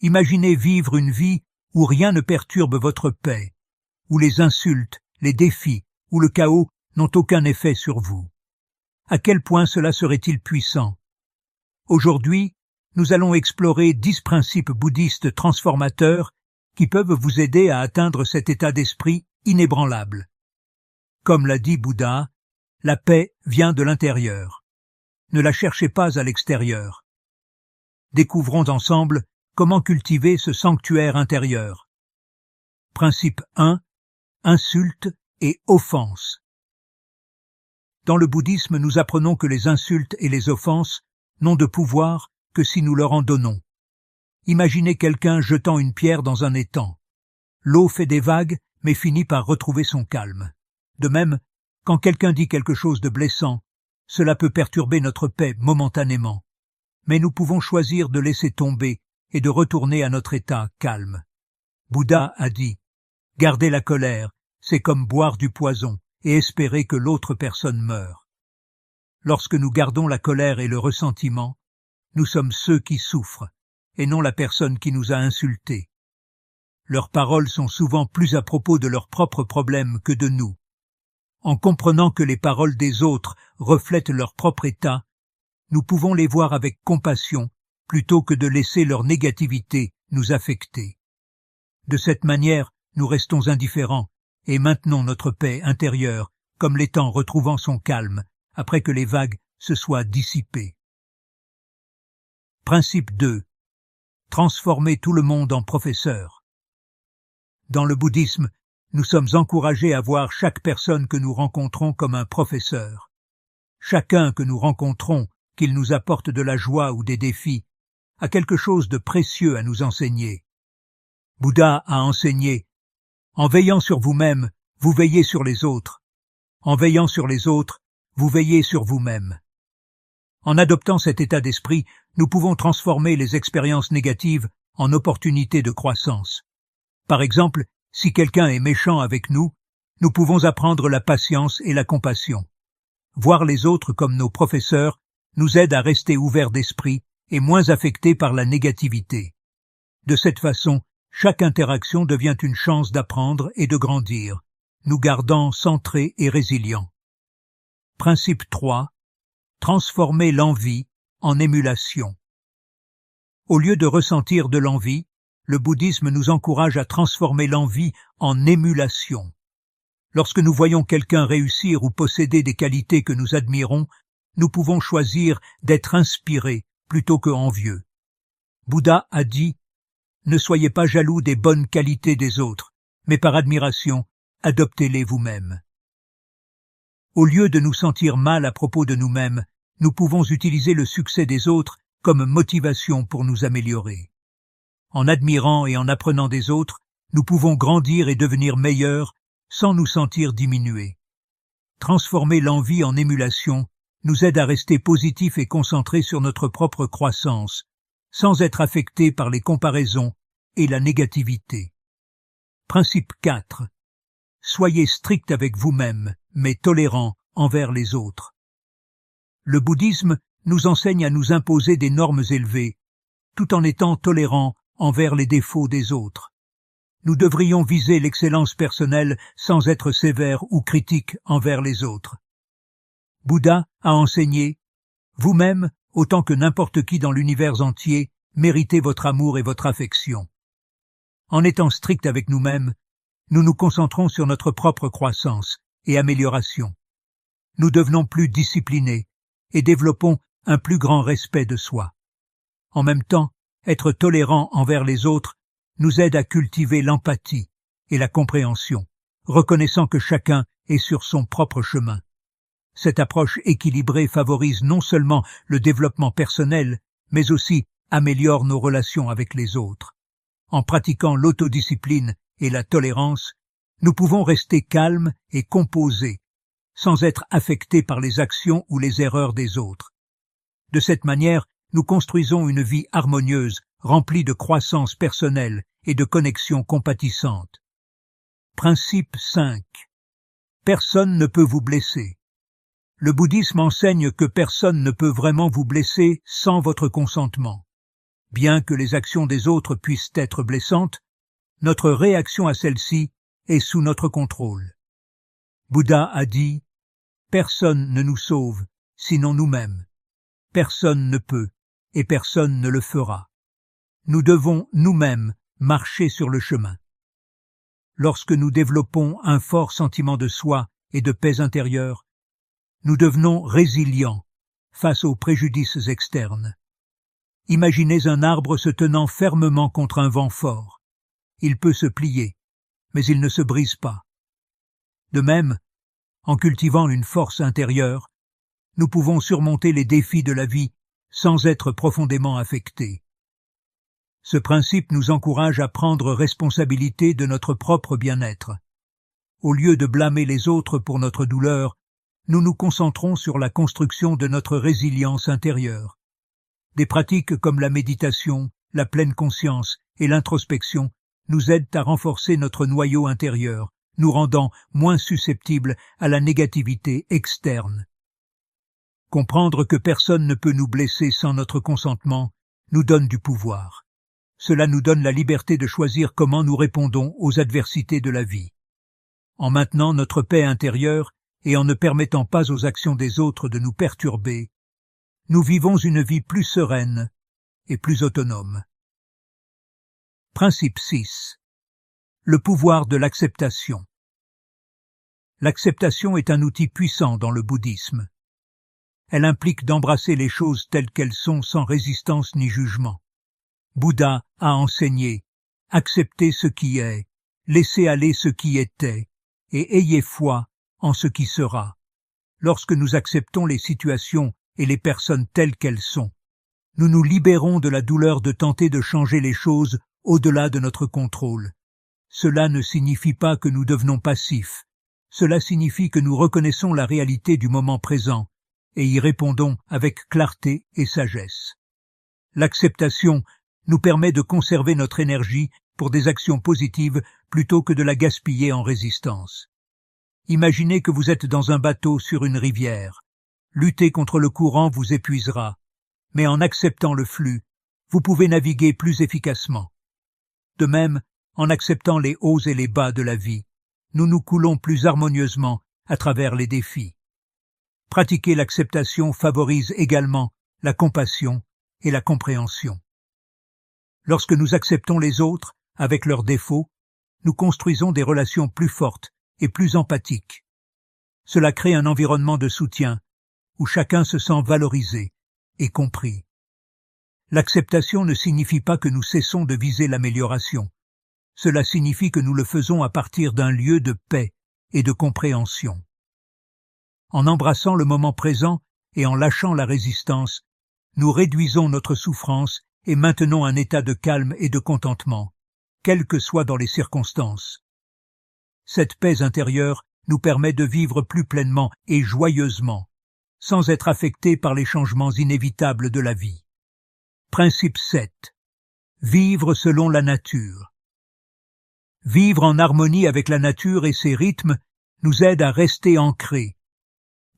Imaginez vivre une vie où rien ne perturbe votre paix, où les insultes, les défis ou le chaos n'ont aucun effet sur vous. À quel point cela serait-il puissant? Aujourd'hui, nous allons explorer 10 principes bouddhistes transformateurs qui peuvent vous aider à atteindre cet état d'esprit inébranlable. Comme l'a dit Bouddha, la paix vient de l'intérieur. Ne la cherchez pas à l'extérieur. Découvrons ensemble comment cultiver ce sanctuaire intérieur. Principe 1. Insulte et offense. Dans le bouddhisme, nous apprenons que les insultes et les offenses n'ont de pouvoir que si nous leur en donnons. Imaginez quelqu'un jetant une pierre dans un étang. L'eau fait des vagues, mais finit par retrouver son calme. De même, quand quelqu'un dit quelque chose de blessant, cela peut perturber notre paix momentanément. Mais nous pouvons choisir de laisser tomber et de retourner à notre état calme. Bouddha a dit « Garder la colère, c'est comme boire du poison et espérer que l'autre personne meure. » Lorsque nous gardons la colère et le ressentiment, nous sommes ceux qui souffrent, et non la personne qui nous a insultés. Leurs paroles sont souvent plus à propos de leurs propres problèmes que de nous. En comprenant que les paroles des autres reflètent leur propre état, nous pouvons les voir avec compassion plutôt que de laisser leur négativité nous affecter. De cette manière, nous restons indifférents et maintenons notre paix intérieure comme l'étang retrouvant son calme après que les vagues se soient dissipées. Principe 2. Transformer tout le monde en professeur. Dans le bouddhisme, nous sommes encouragés à voir chaque personne que nous rencontrons comme un professeur. Chacun que nous rencontrons, qu'il nous apporte de la joie ou des défis, a quelque chose de précieux à nous enseigner. Bouddha a enseigné « En veillant sur vous-même, vous veillez sur les autres. En veillant sur les autres, vous veillez sur vous-même. » En adoptant cet état d'esprit, nous pouvons transformer les expériences négatives en opportunités de croissance. Par exemple, si quelqu'un est méchant avec nous, nous pouvons apprendre la patience et la compassion. Voir les autres comme nos professeurs nous aide à rester ouverts d'esprit et moins affectés par la négativité. De cette façon, chaque interaction devient une chance d'apprendre et de grandir, nous gardant centrés et résilients. Principe 3. Transformer l'envie en émulation. Au lieu de ressentir de l'envie, le bouddhisme nous encourage à transformer l'envie en émulation. Lorsque nous voyons quelqu'un réussir ou posséder des qualités que nous admirons, nous pouvons choisir d'être inspirés plutôt que envieux. Bouddha a dit « Ne soyez pas jaloux des bonnes qualités des autres, mais par admiration, adoptez-les vous-même. » Au lieu de nous sentir mal à propos de nous-mêmes, nous pouvons utiliser le succès des autres comme motivation pour nous améliorer. En admirant et en apprenant des autres, nous pouvons grandir et devenir meilleurs sans nous sentir diminués. Transformer l'envie en émulation nous aide à rester positifs et concentrés sur notre propre croissance, sans être affectés par les comparaisons et la négativité. Principe 4. Soyez strict avec vous-même, mais tolérant envers les autres. Le bouddhisme nous enseigne à nous imposer des normes élevées, tout en étant tolérants envers les défauts des autres. Nous devrions viser l'excellence personnelle sans être sévères ou critiques envers les autres. Bouddha a enseigné « Vous-même, autant que n'importe qui dans l'univers entier, méritez votre amour et votre affection. » En étant stricts avec nous-mêmes, nous nous concentrons sur notre propre croissance et amélioration. Nous devenons plus disciplinés et développons un plus grand respect de soi. En même temps, être tolérant envers les autres nous aide à cultiver l'empathie et la compréhension, reconnaissant que chacun est sur son propre chemin. Cette approche équilibrée favorise non seulement le développement personnel, mais aussi améliore nos relations avec les autres. En pratiquant l'autodiscipline et la tolérance, nous pouvons rester calmes et composés, sans être affectés par les actions ou les erreurs des autres. De cette manière, nous construisons une vie harmonieuse, remplie de croissance personnelle et de connexions compatissantes. Principe 5. Personne ne peut vous blesser. Le bouddhisme enseigne que personne ne peut vraiment vous blesser sans votre consentement. Bien que les actions des autres puissent être blessantes, notre réaction à celles-ci est sous notre contrôle. Bouddha a dit « Personne ne nous sauve, sinon nous-mêmes. Personne ne peut, et personne ne le fera. Nous devons nous-mêmes marcher sur le chemin. » Lorsque nous développons un fort sentiment de soi et de paix intérieure, nous devenons résilients face aux préjudices externes. Imaginez un arbre se tenant fermement contre un vent fort. Il peut se plier, mais il ne se brise pas. De même, en cultivant une force intérieure, nous pouvons surmonter les défis de la vie sans être profondément affectés. Ce principe nous encourage à prendre responsabilité de notre propre bien-être. Au lieu de blâmer les autres pour notre douleur, nous nous concentrons sur la construction de notre résilience intérieure. Des pratiques comme la méditation, la pleine conscience et l'introspection nous aident à renforcer notre noyau intérieur, nous rendant moins susceptibles à la négativité externe. Comprendre que personne ne peut nous blesser sans notre consentement nous donne du pouvoir. Cela nous donne la liberté de choisir comment nous répondons aux adversités de la vie. En maintenant notre paix intérieure et en ne permettant pas aux actions des autres de nous perturber, nous vivons une vie plus sereine et plus autonome. Principe 6. Le pouvoir de l'acceptation. L'acceptation est un outil puissant dans le bouddhisme. Elle implique d'embrasser les choses telles qu'elles sont sans résistance ni jugement. Bouddha a enseigné « Acceptez ce qui est, laissez aller ce qui était, et ayez foi en ce qui sera ». Lorsque nous acceptons les situations et les personnes telles qu'elles sont, nous nous libérons de la douleur de tenter de changer les choses au-delà de notre contrôle. Cela ne signifie pas que nous devenons passifs. Cela signifie que nous reconnaissons la réalité du moment présent et y répondons avec clarté et sagesse. L'acceptation nous permet de conserver notre énergie pour des actions positives plutôt que de la gaspiller en résistance. Imaginez que vous êtes dans un bateau sur une rivière. Lutter contre le courant vous épuisera, mais en acceptant le flux, vous pouvez naviguer plus efficacement. De même, en acceptant les hauts et les bas de la vie, nous nous coulons plus harmonieusement à travers les défis. Pratiquer l'acceptation favorise également la compassion et la compréhension. Lorsque nous acceptons les autres avec leurs défauts, nous construisons des relations plus fortes et plus empathiques. Cela crée un environnement de soutien où chacun se sent valorisé et compris. L'acceptation ne signifie pas que nous cessons de viser l'amélioration. Cela signifie que nous le faisons à partir d'un lieu de paix et de compréhension. En embrassant le moment présent et en lâchant la résistance, nous réduisons notre souffrance et maintenons un état de calme et de contentement, quelles que soient dans les circonstances. Cette paix intérieure nous permet de vivre plus pleinement et joyeusement, sans être affectés par les changements inévitables de la vie. Principe 7. Vivre selon la nature. Vivre en harmonie avec la nature et ses rythmes nous aide à rester ancrés.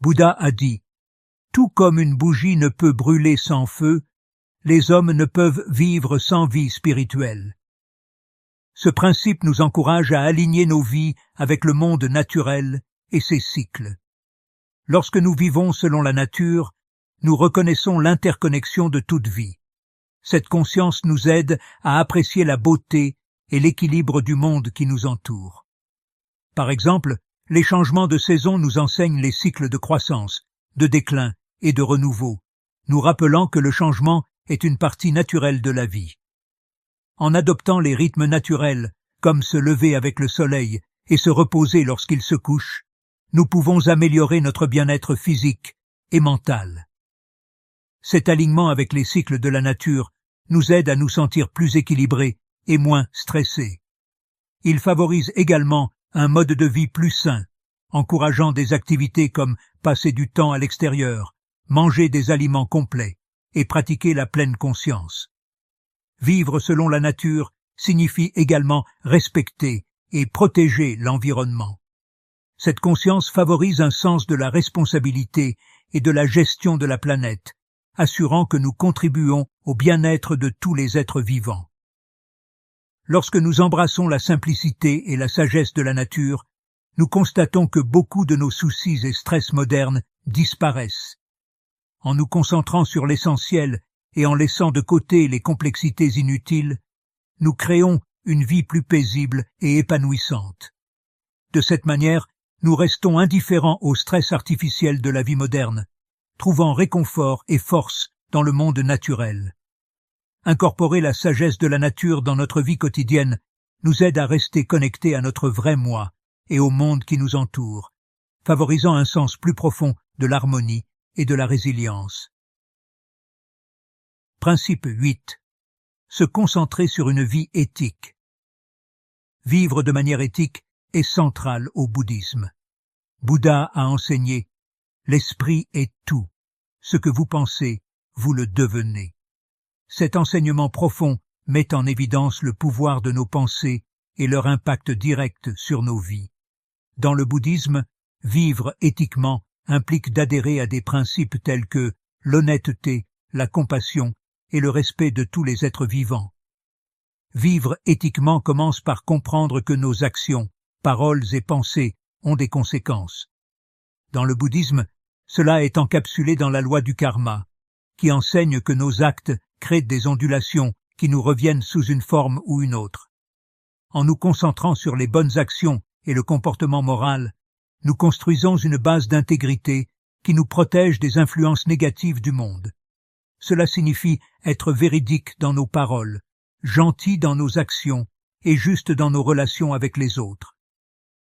Bouddha a dit « Tout comme une bougie ne peut brûler sans feu, les hommes ne peuvent vivre sans vie spirituelle. » Ce principe nous encourage à aligner nos vies avec le monde naturel et ses cycles. Lorsque nous vivons selon la nature, nous reconnaissons l'interconnexion de toute vie. Cette conscience nous aide à apprécier la beauté et l'équilibre du monde qui nous entoure. Par exemple, les changements de saison nous enseignent les cycles de croissance, de déclin et de renouveau, nous rappelant que le changement est une partie naturelle de la vie. En adoptant les rythmes naturels, comme se lever avec le soleil et se reposer lorsqu'il se couche, nous pouvons améliorer notre bien-être physique et mental. Cet alignement avec les cycles de la nature nous aide à nous sentir plus équilibrés et moins stressés. Il favorise également un mode de vie plus sain, encourageant des activités comme passer du temps à l'extérieur, manger des aliments complets et pratiquer la pleine conscience. Vivre selon la nature signifie également respecter et protéger l'environnement. Cette conscience favorise un sens de la responsabilité et de la gestion de la planète assurant que nous contribuons au bien-être de tous les êtres vivants. Lorsque nous embrassons la simplicité et la sagesse de la nature, nous constatons que beaucoup de nos soucis et stress modernes disparaissent. En nous concentrant sur l'essentiel et en laissant de côté les complexités inutiles, nous créons une vie plus paisible et épanouissante. De cette manière, nous restons indifférents au stress artificiel de la vie moderne, trouvant réconfort et force dans le monde naturel. Incorporer la sagesse de la nature dans notre vie quotidienne nous aide à rester connectés à notre vrai moi et au monde qui nous entoure, favorisant un sens plus profond de l'harmonie et de la résilience. Principe 8. Se concentrer sur une vie éthique. Vivre de manière éthique est central au bouddhisme. Bouddha a enseigné « L'esprit est tout. Ce que vous pensez, vous le devenez ». Cet enseignement profond met en évidence le pouvoir de nos pensées et leur impact direct sur nos vies. Dans le bouddhisme, vivre éthiquement implique d'adhérer à des principes tels que l'honnêteté, la compassion et le respect de tous les êtres vivants. Vivre éthiquement commence par comprendre que nos actions, paroles et pensées ont des conséquences. Dans le bouddhisme, cela est encapsulé dans la loi du karma, qui enseigne que nos actes créent des ondulations qui nous reviennent sous une forme ou une autre. En nous concentrant sur les bonnes actions et le comportement moral, nous construisons une base d'intégrité qui nous protège des influences négatives du monde. Cela signifie être véridique dans nos paroles, gentil dans nos actions et juste dans nos relations avec les autres.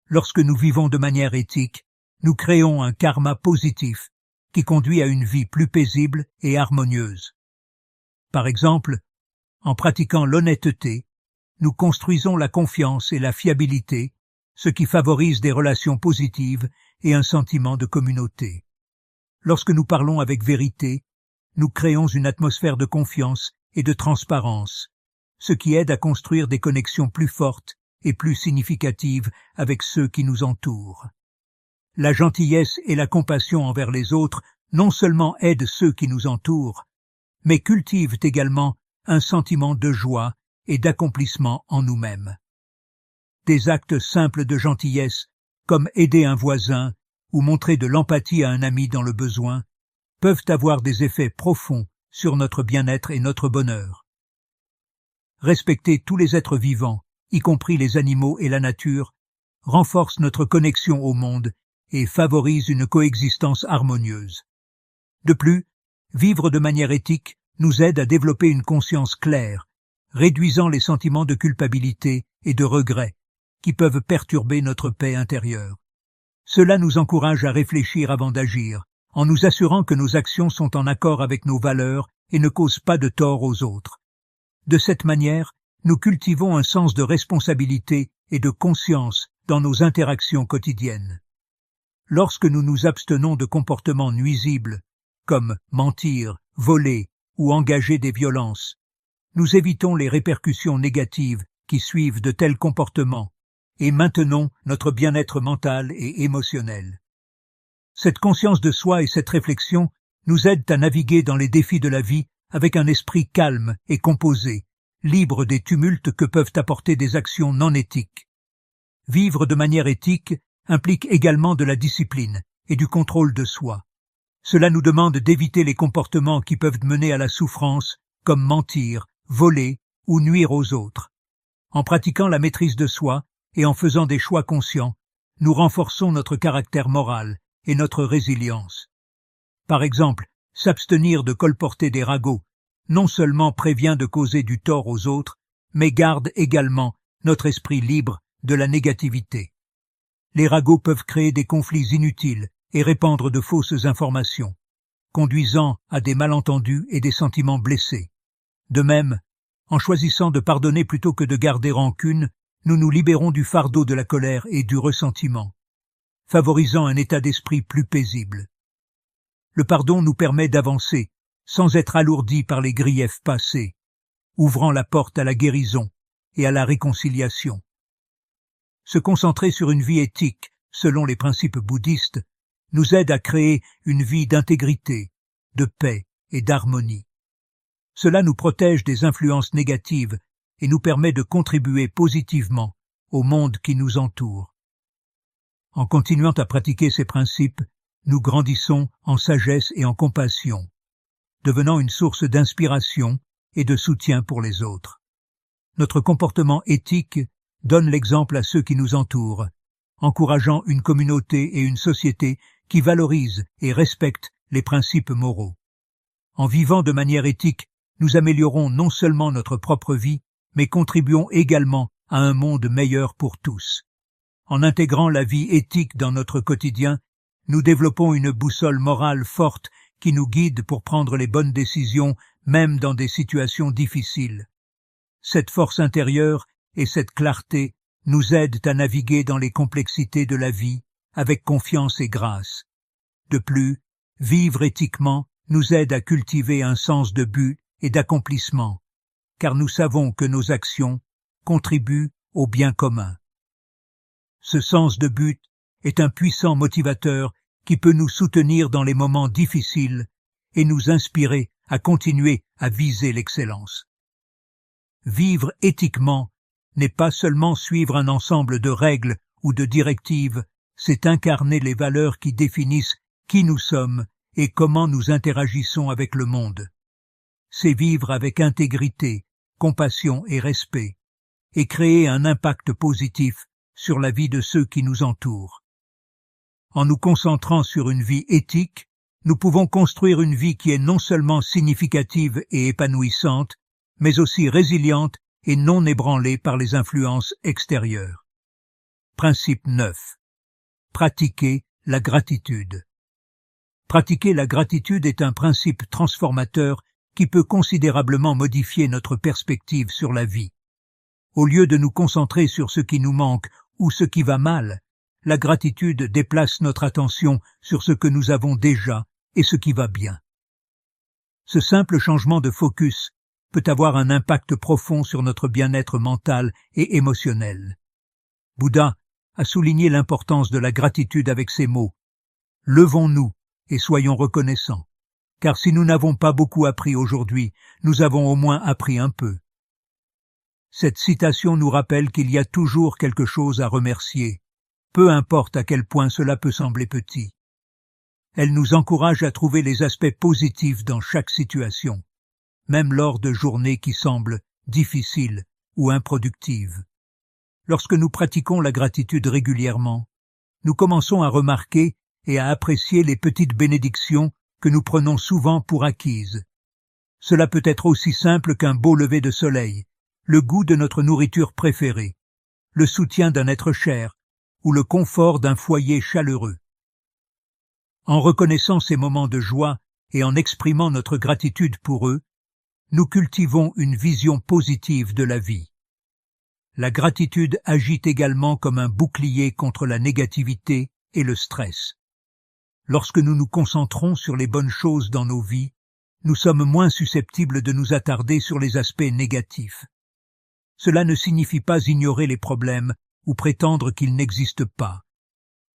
Lorsque nous vivons de manière éthique, nous créons un karma positif qui conduit à une vie plus paisible et harmonieuse. Par exemple, en pratiquant l'honnêteté, nous construisons la confiance et la fiabilité, ce qui favorise des relations positives et un sentiment de communauté. Lorsque nous parlons avec vérité, nous créons une atmosphère de confiance et de transparence, ce qui aide à construire des connexions plus fortes et plus significatives avec ceux qui nous entourent. La gentillesse et la compassion envers les autres non seulement aident ceux qui nous entourent, mais cultivent également un sentiment de joie et d'accomplissement en nous-mêmes. Des actes simples de gentillesse, comme aider un voisin ou montrer de l'empathie à un ami dans le besoin, peuvent avoir des effets profonds sur notre bien-être et notre bonheur. Respecter tous les êtres vivants, y compris les animaux et la nature, renforce notre connexion au monde et favorise une coexistence harmonieuse. De plus, vivre de manière éthique nous aide à développer une conscience claire, réduisant les sentiments de culpabilité et de regret qui peuvent perturber notre paix intérieure. Cela nous encourage à réfléchir avant d'agir, en nous assurant que nos actions sont en accord avec nos valeurs et ne causent pas de tort aux autres. De cette manière, nous cultivons un sens de responsabilité et de conscience dans nos interactions quotidiennes. Lorsque nous nous abstenons de comportements nuisibles, comme mentir, voler ou engager des violences, nous évitons les répercussions négatives qui suivent de tels comportements et maintenons notre bien-être mental et émotionnel. Cette conscience de soi et cette réflexion nous aident à naviguer dans les défis de la vie avec un esprit calme et composé, libre des tumultes que peuvent apporter des actions non éthiques. Vivre de manière éthique implique également de la discipline et du contrôle de soi. Cela nous demande d'éviter les comportements qui peuvent mener à la souffrance, comme mentir, voler ou nuire aux autres. En pratiquant la maîtrise de soi et en faisant des choix conscients, nous renforçons notre caractère moral et notre résilience. Par exemple, s'abstenir de colporter des ragots non seulement prévient de causer du tort aux autres, mais garde également notre esprit libre de la négativité. Les ragots peuvent créer des conflits inutiles et répandre de fausses informations, conduisant à des malentendus et des sentiments blessés. De même, en choisissant de pardonner plutôt que de garder rancune, nous nous libérons du fardeau de la colère et du ressentiment, favorisant un état d'esprit plus paisible. Le pardon nous permet d'avancer, sans être alourdi par les griefs passés, ouvrant la porte à la guérison et à la réconciliation. Se concentrer sur une vie éthique, selon les principes bouddhistes, nous aide à créer une vie d'intégrité, de paix et d'harmonie. Cela nous protège des influences négatives et nous permet de contribuer positivement au monde qui nous entoure. En continuant à pratiquer ces principes, nous grandissons en sagesse et en compassion, devenant une source d'inspiration et de soutien pour les autres. Notre comportement éthique donne l'exemple à ceux qui nous entourent, encourageant une communauté et une société qui valorisent et respectent les principes moraux. En vivant de manière éthique, nous améliorons non seulement notre propre vie, mais contribuons également à un monde meilleur pour tous. En intégrant la vie éthique dans notre quotidien, nous développons une boussole morale forte qui nous guide pour prendre les bonnes décisions, même dans des situations difficiles. Cette force intérieure et cette clarté nous aident à naviguer dans les complexités de la vie avec confiance et grâce. De plus, vivre éthiquement nous aide à cultiver un sens de but et d'accomplissement, car nous savons que nos actions contribuent au bien commun. Ce sens de but est un puissant motivateur qui peut nous soutenir dans les moments difficiles et nous inspirer à continuer à viser l'excellence. Vivre éthiquement n'est pas seulement suivre un ensemble de règles ou de directives, c'est incarner les valeurs qui définissent qui nous sommes et comment nous interagissons avec le monde. C'est vivre avec intégrité, compassion et respect, et créer un impact positif sur la vie de ceux qui nous entourent. En nous concentrant sur une vie éthique, nous pouvons construire une vie qui est non seulement significative et épanouissante, mais aussi résiliente et non ébranlée par les influences extérieures. Principe 9. Pratiquer la gratitude. Pratiquer la gratitude est un principe transformateur qui peut considérablement modifier notre perspective sur la vie. Au lieu de nous concentrer sur ce qui nous manque ou ce qui va mal, la gratitude déplace notre attention sur ce que nous avons déjà et ce qui va bien. Ce simple changement de focus peut avoir un impact profond sur notre bien-être mental et émotionnel. Bouddha a souligné l'importance de la gratitude avec ces mots. « Levons-nous et soyons reconnaissants, car si nous n'avons pas beaucoup appris aujourd'hui, nous avons au moins appris un peu. » Cette citation nous rappelle qu'il y a toujours quelque chose à remercier, peu importe à quel point cela peut sembler petit. Elle nous encourage à trouver les aspects positifs dans chaque situation, même lors de journées qui semblent difficiles ou improductives. Lorsque nous pratiquons la gratitude régulièrement, nous commençons à remarquer et à apprécier les petites bénédictions que nous prenons souvent pour acquises. Cela peut être aussi simple qu'un beau lever de soleil, le goût de notre nourriture préférée, le soutien d'un être cher ou le confort d'un foyer chaleureux. En reconnaissant ces moments de joie et en exprimant notre gratitude pour eux, nous cultivons une vision positive de la vie. La gratitude agit également comme un bouclier contre la négativité et le stress. Lorsque nous nous concentrons sur les bonnes choses dans nos vies, nous sommes moins susceptibles de nous attarder sur les aspects négatifs. Cela ne signifie pas ignorer les problèmes ou prétendre qu'ils n'existent pas,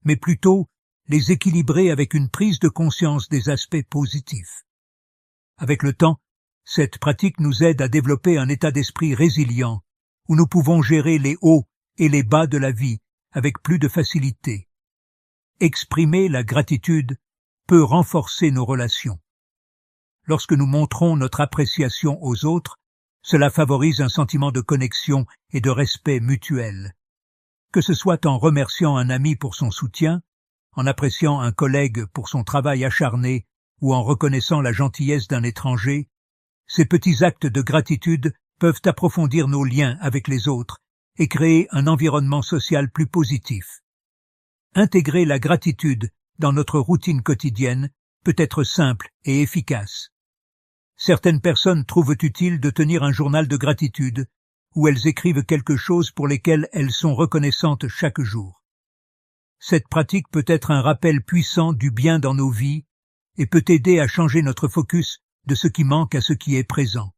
mais plutôt les équilibrer avec une prise de conscience des aspects positifs. Avec le temps, cette pratique nous aide à développer un état d'esprit résilient, où nous pouvons gérer les hauts et les bas de la vie avec plus de facilité. Exprimer la gratitude peut renforcer nos relations. Lorsque nous montrons notre appréciation aux autres, cela favorise un sentiment de connexion et de respect mutuel. Que ce soit en remerciant un ami pour son soutien, en appréciant un collègue pour son travail acharné ou en reconnaissant la gentillesse d'un étranger, ces petits actes de gratitude peuvent approfondir nos liens avec les autres et créer un environnement social plus positif. Intégrer la gratitude dans notre routine quotidienne peut être simple et efficace. Certaines personnes trouvent utile de tenir un journal de gratitude où elles écrivent quelque chose pour lesquelles elles sont reconnaissantes chaque jour. Cette pratique peut être un rappel puissant du bien dans nos vies et peut aider à changer notre focus de ce qui manque à ce qui est présent.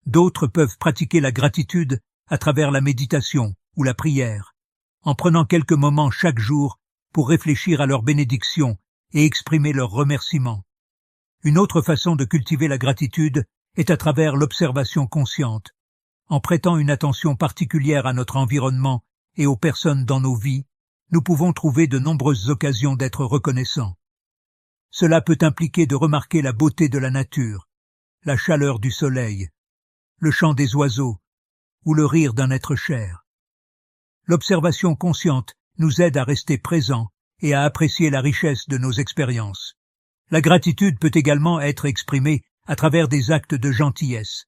D'autres peuvent pratiquer la gratitude à travers la méditation ou la prière, en prenant quelques moments chaque jour pour réfléchir à leurs bénédictions et exprimer leurs remerciements. Une autre façon de cultiver la gratitude est à travers l'observation consciente. En prêtant une attention particulière à notre environnement et aux personnes dans nos vies, nous pouvons trouver de nombreuses occasions d'être reconnaissants. Cela peut impliquer de remarquer la beauté de la nature, la chaleur du soleil, le chant des oiseaux ou le rire d'un être cher. L'observation consciente nous aide à rester présents et à apprécier la richesse de nos expériences. La gratitude peut également être exprimée à travers des actes de gentillesse.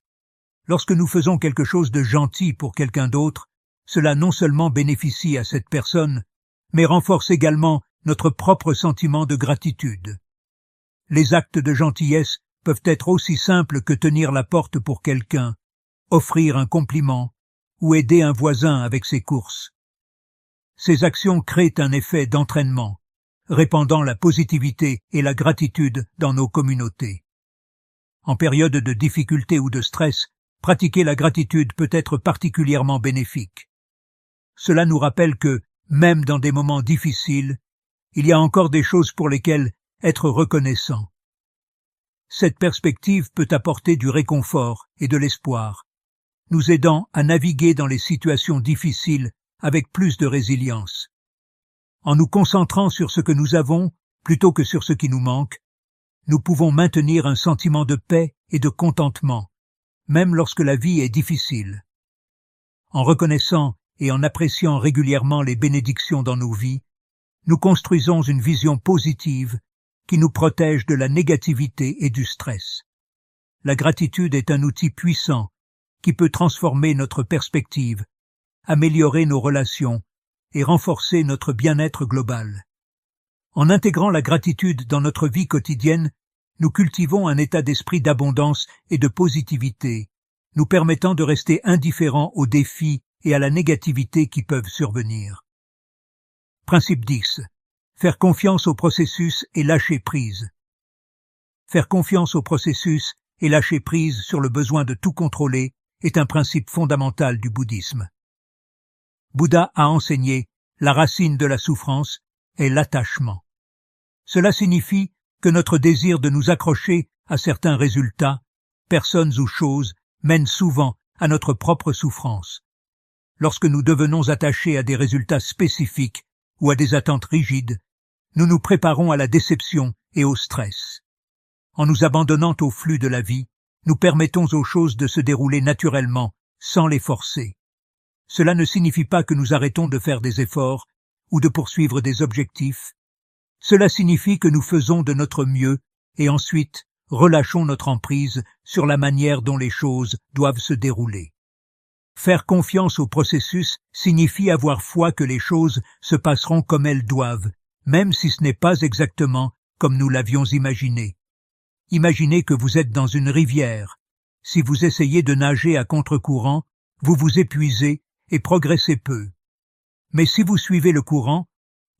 Lorsque nous faisons quelque chose de gentil pour quelqu'un d'autre, cela non seulement bénéficie à cette personne, mais renforce également notre propre sentiment de gratitude. Les actes de gentillesse peuvent être aussi simples que tenir la porte pour quelqu'un, offrir un compliment ou aider un voisin avec ses courses. Ces actions créent un effet d'entraînement, répandant la positivité et la gratitude dans nos communautés. En période de difficulté ou de stress, pratiquer la gratitude peut être particulièrement bénéfique. Cela nous rappelle que, même dans des moments difficiles, il y a encore des choses pour lesquelles être reconnaissant. Cette perspective peut apporter du réconfort et de l'espoir, nous aidant à naviguer dans les situations difficiles avec plus de résilience. En nous concentrant sur ce que nous avons plutôt que sur ce qui nous manque, nous pouvons maintenir un sentiment de paix et de contentement, même lorsque la vie est difficile. En reconnaissant et en appréciant régulièrement les bénédictions dans nos vies, nous construisons une vision positive qui nous protège de la négativité et du stress. La gratitude est un outil puissant qui peut transformer notre perspective, améliorer nos relations et renforcer notre bien-être global. En intégrant la gratitude dans notre vie quotidienne, nous cultivons un état d'esprit d'abondance et de positivité, nous permettant de rester indifférents aux défis et à la négativité qui peuvent survenir. Principe 10. Faire confiance au processus et lâcher prise. Faire confiance au processus et lâcher prise sur le besoin de tout contrôler est un principe fondamental du bouddhisme. Bouddha a enseigné la racine de la souffrance est l'attachement. Cela signifie que notre désir de nous accrocher à certains résultats, personnes ou choses, mène souvent à notre propre souffrance. Lorsque nous devenons attachés à des résultats spécifiques ou à des attentes rigides, nous nous préparons à la déception et au stress. En nous abandonnant au flux de la vie, nous permettons aux choses de se dérouler naturellement, sans les forcer. Cela ne signifie pas que nous arrêtons de faire des efforts ou de poursuivre des objectifs. Cela signifie que nous faisons de notre mieux et ensuite relâchons notre emprise sur la manière dont les choses doivent se dérouler. Faire confiance au processus signifie avoir foi que les choses se passeront comme elles doivent, même si ce n'est pas exactement comme nous l'avions imaginé. Imaginez que vous êtes dans une rivière. Si vous essayez de nager à contre-courant, vous vous épuisez et progressez peu. Mais si vous suivez le courant,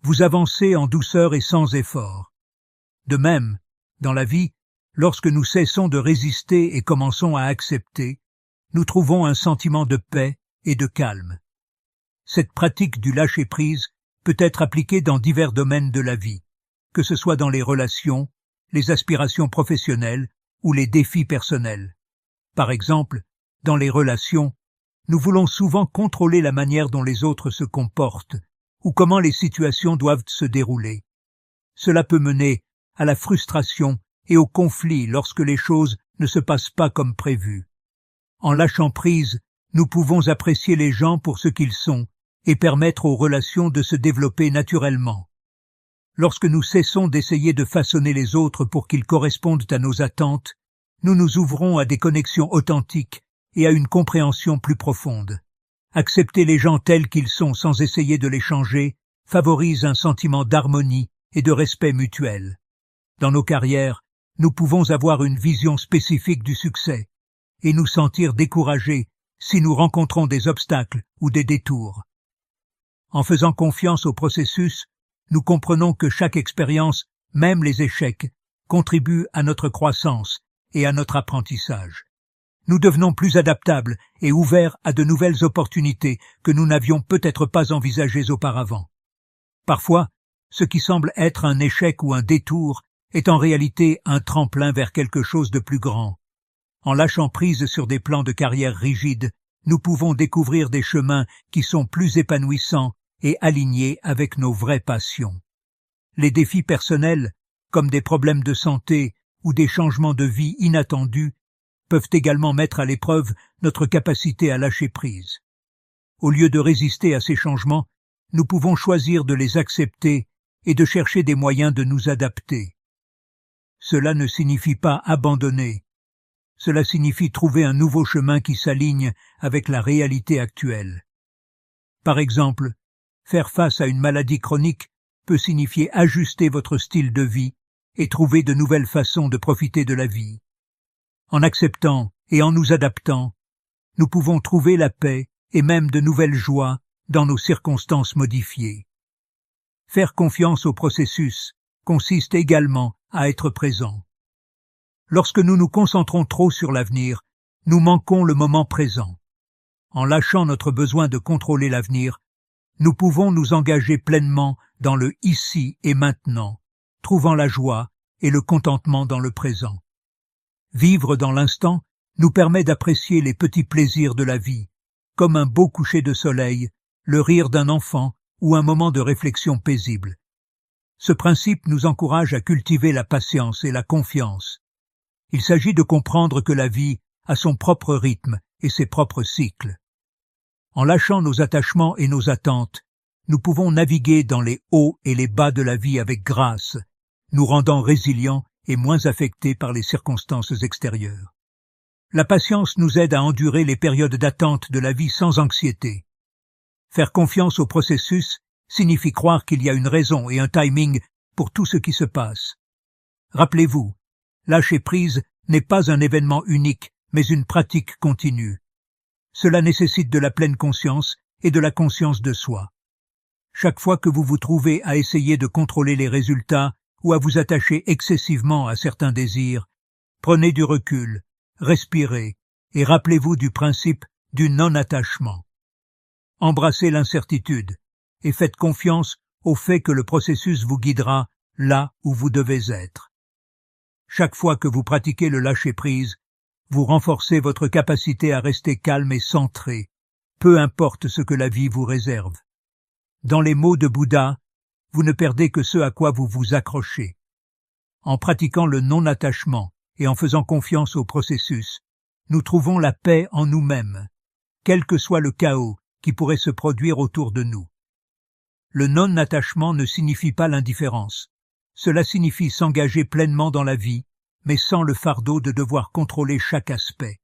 vous avancez en douceur et sans effort. De même, dans la vie, lorsque nous cessons de résister et commençons à accepter, nous trouvons un sentiment de paix et de calme. Cette pratique du lâcher-prise peut être appliquée dans divers domaines de la vie, que ce soit dans les relations, les aspirations professionnelles ou les défis personnels. Par exemple, dans les relations, nous voulons souvent contrôler la manière dont les autres se comportent ou comment les situations doivent se dérouler. Cela peut mener à la frustration et au conflit lorsque les choses ne se passent pas comme prévu. En lâchant prise, nous pouvons apprécier les gens pour ce qu'ils sont et permettre aux relations de se développer naturellement. Lorsque nous cessons d'essayer de façonner les autres pour qu'ils correspondent à nos attentes, nous nous ouvrons à des connexions authentiques et à une compréhension plus profonde. Accepter les gens tels qu'ils sont sans essayer de les changer favorise un sentiment d'harmonie et de respect mutuel. Dans nos carrières, nous pouvons avoir une vision spécifique du succès et nous sentir découragés si nous rencontrons des obstacles ou des détours. En faisant confiance au processus, nous comprenons que chaque expérience, même les échecs, contribue à notre croissance et à notre apprentissage. Nous devenons plus adaptables et ouverts à de nouvelles opportunités que nous n'avions peut-être pas envisagées auparavant. Parfois, ce qui semble être un échec ou un détour est en réalité un tremplin vers quelque chose de plus grand. En lâchant prise sur des plans de carrière rigides, nous pouvons découvrir des chemins qui sont plus épanouissants et alignés avec nos vraies passions. Les défis personnels, comme des problèmes de santé ou des changements de vie inattendus, peuvent également mettre à l'épreuve notre capacité à lâcher prise. Au lieu de résister à ces changements, nous pouvons choisir de les accepter et de chercher des moyens de nous adapter. Cela ne signifie pas abandonner. Cela signifie trouver un nouveau chemin qui s'aligne avec la réalité actuelle. Par exemple, faire face à une maladie chronique peut signifier ajuster votre style de vie et trouver de nouvelles façons de profiter de la vie. En acceptant et en nous adaptant, nous pouvons trouver la paix et même de nouvelles joies dans nos circonstances modifiées. Faire confiance au processus consiste également à être présent. Lorsque nous nous concentrons trop sur l'avenir, nous manquons le moment présent. En lâchant notre besoin de contrôler l'avenir, nous pouvons nous engager pleinement dans le ici et maintenant, trouvant la joie et le contentement dans le présent. Vivre dans l'instant nous permet d'apprécier les petits plaisirs de la vie, comme un beau coucher de soleil, le rire d'un enfant ou un moment de réflexion paisible. Ce principe nous encourage à cultiver la patience et la confiance. Il s'agit de comprendre que la vie a son propre rythme et ses propres cycles. En lâchant nos attachements et nos attentes, nous pouvons naviguer dans les hauts et les bas de la vie avec grâce, nous rendant résilients et moins affectés par les circonstances extérieures. La patience nous aide à endurer les périodes d'attente de la vie sans anxiété. Faire confiance au processus signifie croire qu'il y a une raison et un timing pour tout ce qui se passe. Rappelez-vous, lâcher prise n'est pas un événement unique, mais une pratique continue. Cela nécessite de la pleine conscience et de la conscience de soi. Chaque fois que vous vous trouvez à essayer de contrôler les résultats ou à vous attacher excessivement à certains désirs, prenez du recul, respirez et rappelez-vous du principe du non-attachement. Embrassez l'incertitude et faites confiance au fait que le processus vous guidera là où vous devez être. Chaque fois que vous pratiquez le lâcher-prise, vous renforcez votre capacité à rester calme et centré, peu importe ce que la vie vous réserve. Dans les mots de Bouddha, vous ne perdez que ce à quoi vous vous accrochez. En pratiquant le non-attachement et en faisant confiance au processus, nous trouvons la paix en nous-mêmes, quel que soit le chaos qui pourrait se produire autour de nous. Le non-attachement ne signifie pas l'indifférence. Cela signifie s'engager pleinement dans la vie, mais sans le fardeau de devoir contrôler chaque aspect.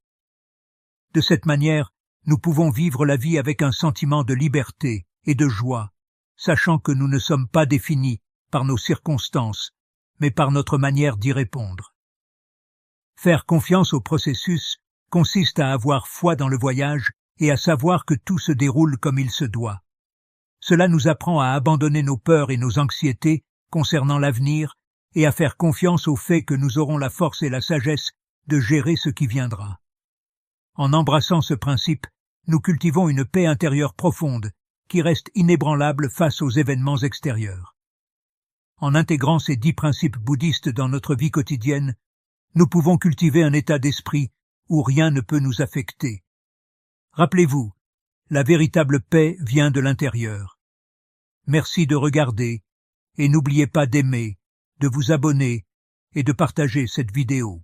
De cette manière, nous pouvons vivre la vie avec un sentiment de liberté et de joie, sachant que nous ne sommes pas définis par nos circonstances, mais par notre manière d'y répondre. Faire confiance au processus consiste à avoir foi dans le voyage et à savoir que tout se déroule comme il se doit. Cela nous apprend à abandonner nos peurs et nos anxiétés concernant l'avenir et à faire confiance au fait que nous aurons la force et la sagesse de gérer ce qui viendra. En embrassant ce principe, nous cultivons une paix intérieure profonde qui reste inébranlable face aux événements extérieurs. En intégrant ces 10 principes bouddhistes dans notre vie quotidienne, nous pouvons cultiver un état d'esprit où rien ne peut nous affecter. Rappelez-vous, la véritable paix vient de l'intérieur. Merci de regarder et n'oubliez pas d'aimer, de vous abonner et de partager cette vidéo.